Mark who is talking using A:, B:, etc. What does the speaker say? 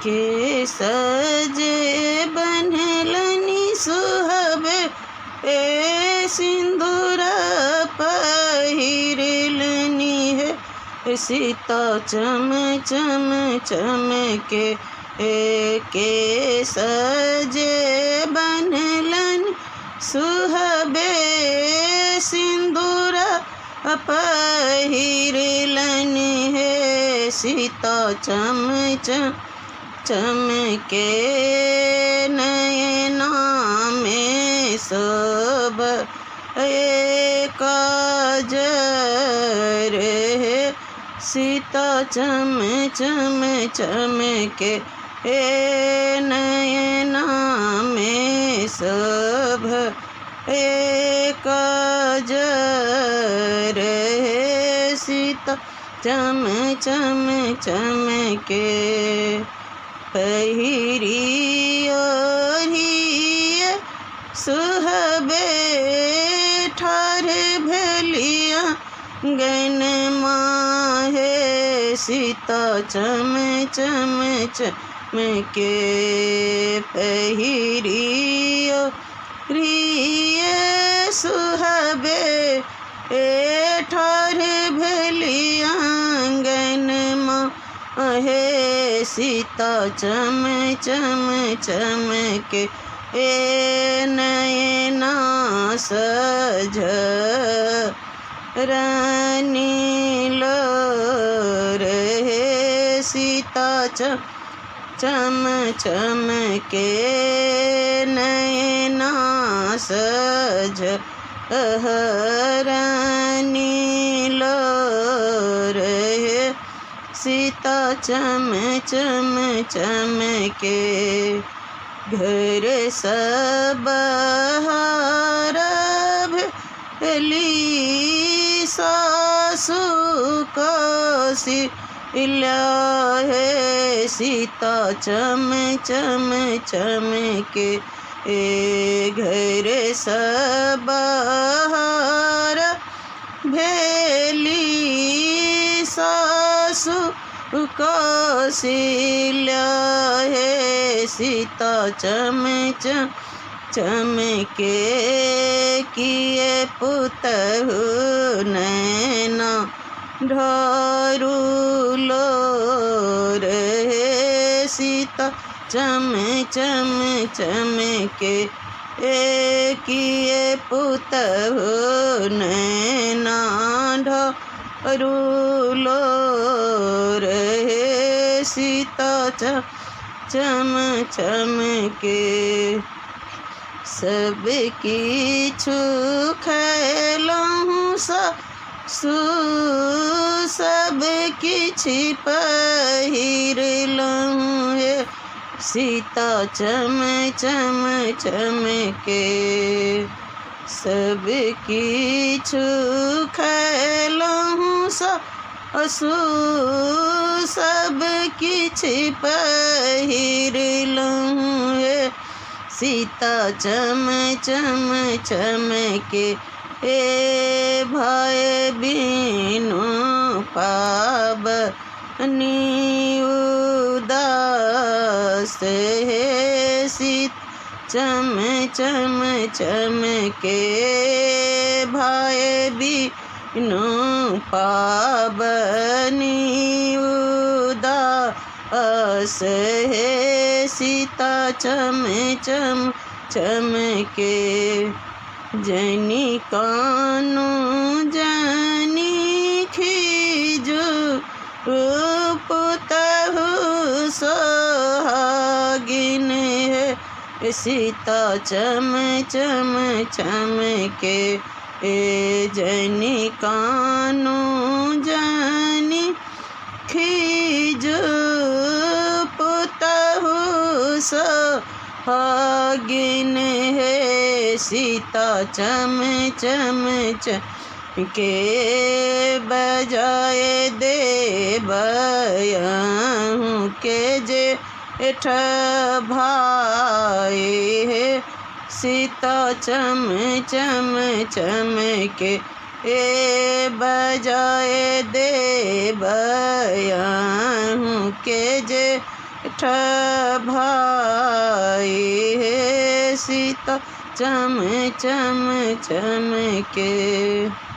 A: के सजे बनलनि सुहबे ए सिंदूर पहिरलनि है सीता चम चम चमके के सजे बनलनि सुहबे सिंदूर पहिरलनि है सीता चम चम चमके नयना में सब काजर है सीता चम चम चमके नयना में सब काजर है सीता चम चम चमके पहिरी ओढ़िए सुहबे ठार भलिया गन माहे सीता चम चम चमके पहिरी ओढ़िए सुहबे ठार भलिया गन माहे सीता चम चम चमके नयना सज रानी रहे सीता चम चम चमके नयना सज रानी रहे सीता चम चम चमके घर सब भली सासु कौशल्या है सीता चम चम चमके घर सब भली सासु कौशल्या है सीता चम चम चमके किए पुतहु नैना ढारुलो रहे सीता चम चम चमके किए पुतहु नैना ढारुलो रहे सीता चम चम चमके सब किछु खैलहुँ सब किछि पहिरलहुँ हे सीता चम चम चमके सब किछु खैलहुँ सब किछि पहिरलहुँ हे सीता चम चम चमके भय बिनु पाबनि उदास हे सीता चम चम चमके भय बिनु पाबनि उदास हे सीता चम चम चमके जनी कानू जनी खीजू पुतहु सोहागिन है सीता चम चम चमके जनी कानू जनी खीजू पुतहु सोहागिन है सीता चम चम चमके बजाए देवयहूँ के जेठ भाई है सीता चम चम चमके बजाए देवयहूँ के जेठ भाई हे सीता चम चम चमके।